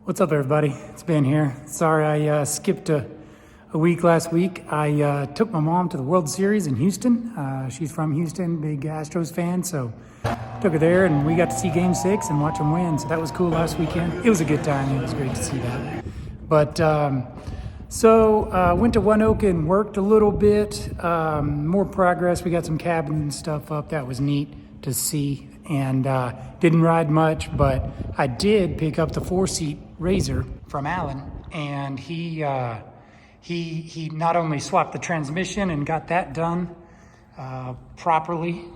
What's up, everybody? It's Ben here. Sorry I skipped a week last week. I took my mom to the World Series in Houston. She's from Houston, big Astros fan, so took her there and we got to see Game 6 and watch them win. So that was cool last weekend. It was a good time. It was great to see that. But went to Waynoka and worked a little bit. More progress. We got some cabin stuff up. That was neat to see. And didn't ride much, but I did pick up the 4-seat RZR from Alan, and he not only swapped the transmission and got that done properly,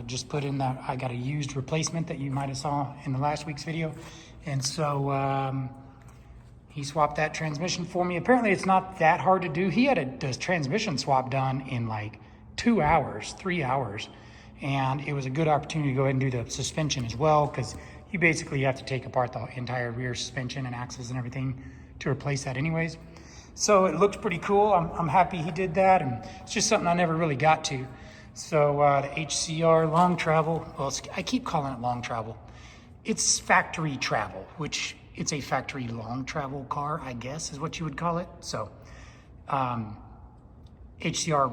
just put in that, I got a used replacement that you might have saw in the last week's video, and so he swapped that transmission for me. Apparently it's not that hard to do. He had a transmission swap done in like 2 hours, 3 hours. And it was a good opportunity to go ahead and do the suspension as well, because you basically have to take apart the entire rear suspension and axles and everything to replace that anyways. So it looks pretty cool. I'm happy he did that, and it's just something I never really got to. So the HCR long travel, well, I keep calling it long travel. It's factory travel, which it's a factory long travel car, I guess is what you would call it. So HCR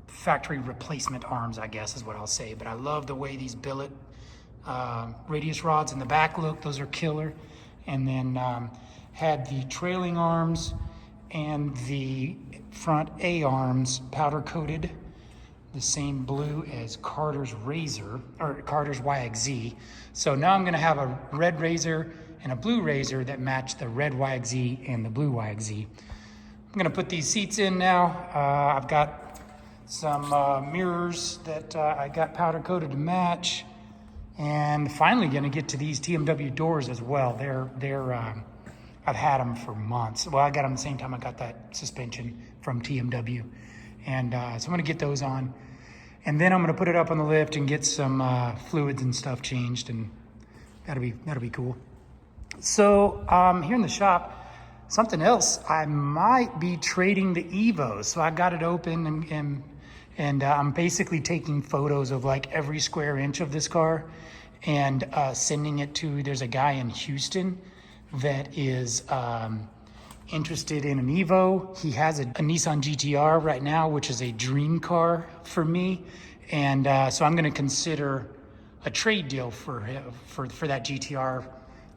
factory replacement arms, I guess is what I'll say. But I love the way these billet radius rods in the back look. Those are killer. And then had the trailing arms and the front A arms powder coated the same blue as Carter's RZR, or Carter's YXZ. So now I'm gonna have a red RZR and a blue RZR that match the red YXZ and the blue YXZ. I'm gonna put these seats in now. I've got some mirrors that I got powder coated to match, and finally gonna get to these TMW doors as well. I've had them for months. Well, I got them the same time I got that suspension from TMW, and so I'm gonna get those on, and then I'm gonna put it up on the lift and get some fluids and stuff changed, and that'll be cool. So here in the shop, something else, I might be trading the EVO. So I got it open and I'm basically taking photos of like every square inch of this car and sending it to, there's a guy in Houston that is interested in an EVO. He has a Nissan GT-R right now, which is a dream car for me. And so I'm gonna consider a trade deal for that GT-R,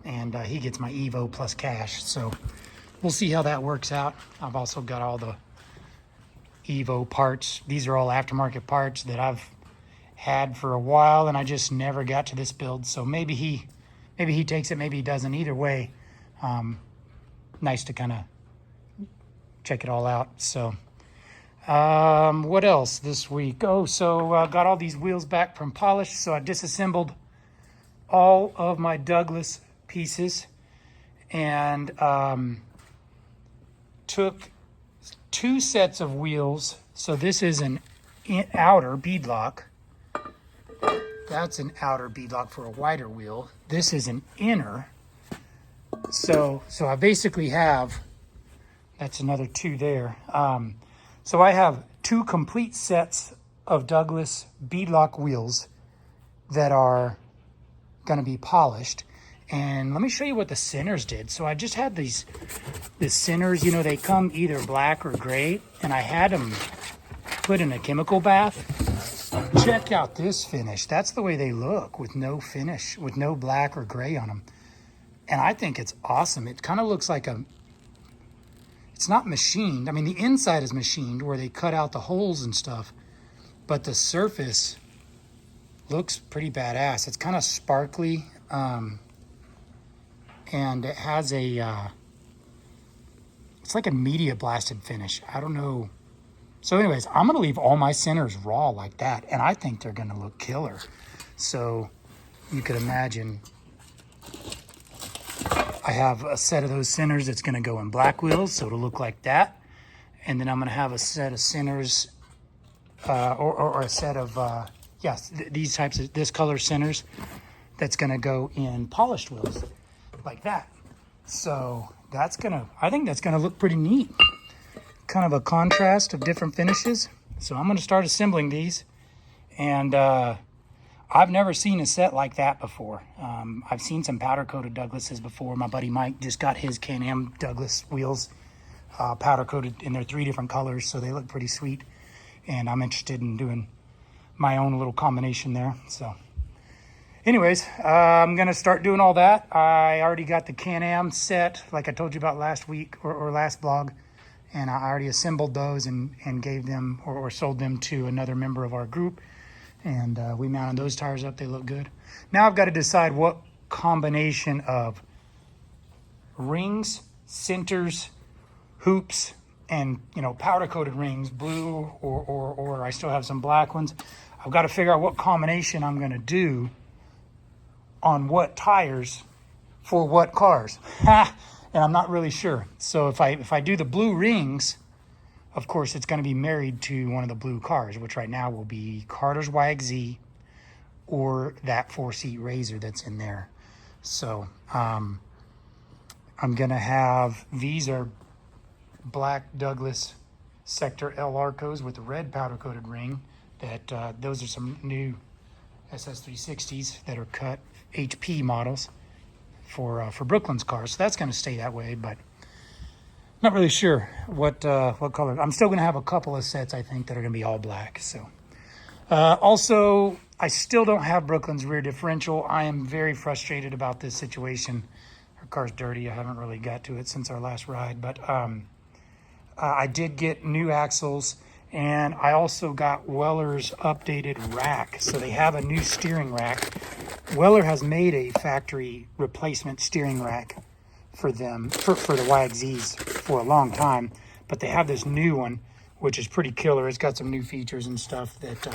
and he gets my EVO plus cash. So we'll see how that works out. I've also got all the EVO parts. These are all aftermarket parts that I've had for a while, and I just never got to this build. So maybe he takes it, maybe he doesn't. Either way, nice to kind of check it all out. So what else this week? Oh, so got all these wheels back from polish. So I disassembled all of my Douglas pieces and took 2 sets of wheels. So this is an outer beadlock. That's an outer beadlock for a wider wheel. This is an inner. So I basically have, that's another 2 there. So I have 2 complete sets of Douglas beadlock wheels that are gonna be polished. And let me show you what the centers did. So I just had the centers, you know, they come either black or gray, and I had them put in a chemical bath. Check out this finish. That's the way they look, with no finish, with no black or gray on them. And I think it's awesome. It kind of looks like it's not machined. I mean, the inside is machined where they cut out the holes and stuff, but the surface looks pretty badass. It's kind of sparkly. And it has it's like a media blasted finish. I don't know. So anyways, I'm gonna leave all my centers raw like that, and I think they're gonna look killer. So you could imagine I have a set of those centers that's gonna go in black wheels, so it'll look like that. And then I'm gonna have a set of centers, or a set of, these types of, this color centers that's gonna go in polished wheels, like that. So I think that's gonna look pretty neat. Kind of a contrast of different finishes. So I'm gonna start assembling these, and I've never seen a set like that before. I've seen some powder-coated Douglases before. My buddy Mike just got his Can-Am Douglas wheels powder-coated, and they're 3 different colors, so they look pretty sweet. And I'm interested in doing my own little combination there. So anyways, I'm going to start doing all that. I already got the Can-Am set, like I told you about last week or last vlog. And I already assembled those and gave them or sold them to another member of our group. And we mounted those tires up. They look good. Now I've got to decide what combination of rings, centers, hoops, and, you know, powder coated rings, blue or I still have some black ones. I've got to figure out what combination I'm going to do on what tires for what cars. And I'm not really sure. So if I do the blue rings, of course, it's going to be married to one of the blue cars, which right now will be Carter's YXZ or that 4-seat RZR that's in there. So I'm going to have, these are black Douglas Sector L Arcos with the red powder-coated ring. That those are some new SS360s that are cut HP models for Brooklyn's cars. So that's going to stay that way, but not really sure what color. I'm still going to have a couple of sets, I think, that are going to be all black. So also, I still don't have Brooklyn's rear differential. I am very frustrated about this situation. Her car's dirty. I haven't really got to it since our last ride, but I did get new axles, and I also got Weller's updated rack. So they have a new steering rack. Weller has made a factory replacement steering rack for them, for the YXZs for a long time, but they have this new one, which is pretty killer. It's got some new features and stuff that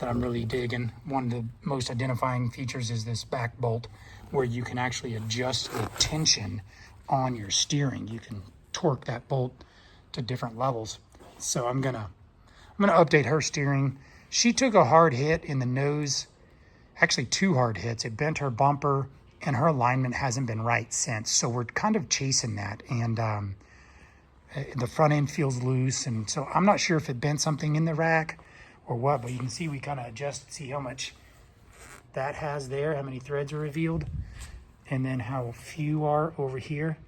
I'm really digging. One of the most identifying features is this back bolt, where you can actually adjust the tension on your steering. You can torque that bolt to different levels. So I'm gonna update her steering. She took a hard hit in the nose, actually 2 hard hits. It bent her bumper, and her alignment hasn't been right since. So we're kind of chasing that, and the front end feels loose, and so I'm not sure if it bent something in the rack or what, but you can see we kind of adjust, see how much that has there, how many threads are revealed, and then how few are over here.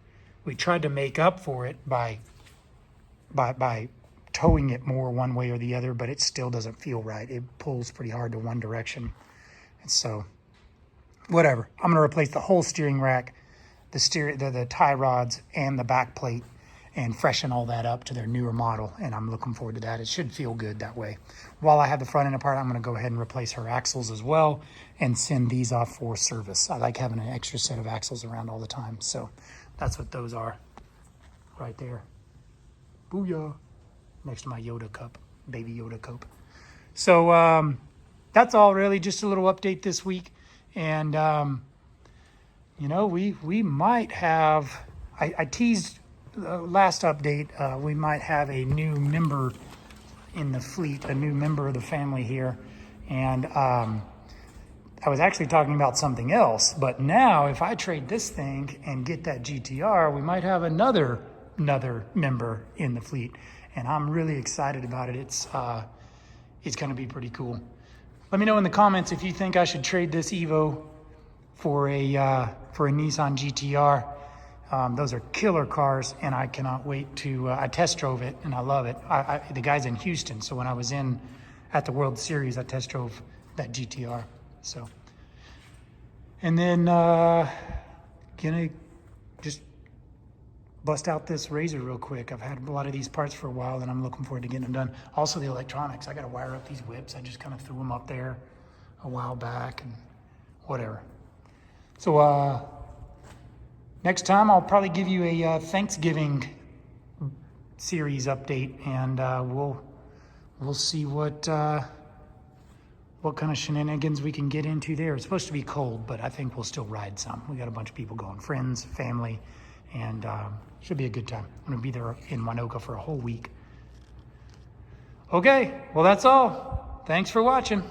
We tried to make up for it by towing it more one way or the other, but it still doesn't feel right. It pulls pretty hard to one direction. And so whatever, I'm gonna replace the whole steering rack, the tie rods, and the back plate, and freshen all that up to their newer model. And I'm looking forward to that. It should feel good that way. While I have the front end apart, I'm gonna go ahead and replace her axles as well and send these off for service. I like having an extra set of axles around all the time. So that's what those are right there. Booyah. Next to my Yoda cup, baby Yoda cup. So that's all really, just a little update this week. And, you know, we might have, I teased last update, we might have a new member in the fleet, a new member of the family here. And I was actually talking about something else, but now if I trade this thing and get that GT-R, we might have another member in the fleet. And I'm really excited about it. It's going to be pretty cool. Let me know in the comments if you think I should trade this Evo for a Nissan GT-R. Those are killer cars, and I cannot wait to. I test drove it, and I love it. The guy's in Houston, so when I was at the World Series, I test drove that GT-R. So, and then gonna just bust out this RZR real quick. I've had a lot of these parts for a while, and I'm looking forward to getting them done. Also, the electronics. I got to wire up these whips. I just kind of threw them up there a while back, and whatever. So next time, I'll probably give you a Thanksgiving series update, and we'll see what kind of shenanigans we can get into there. It's supposed to be cold, but I think we'll still ride some. We got a bunch of people going, friends, family, and should be a good time. I'm gonna be there in Waynoka for a whole week. Okay, well, that's all. Thanks for watching.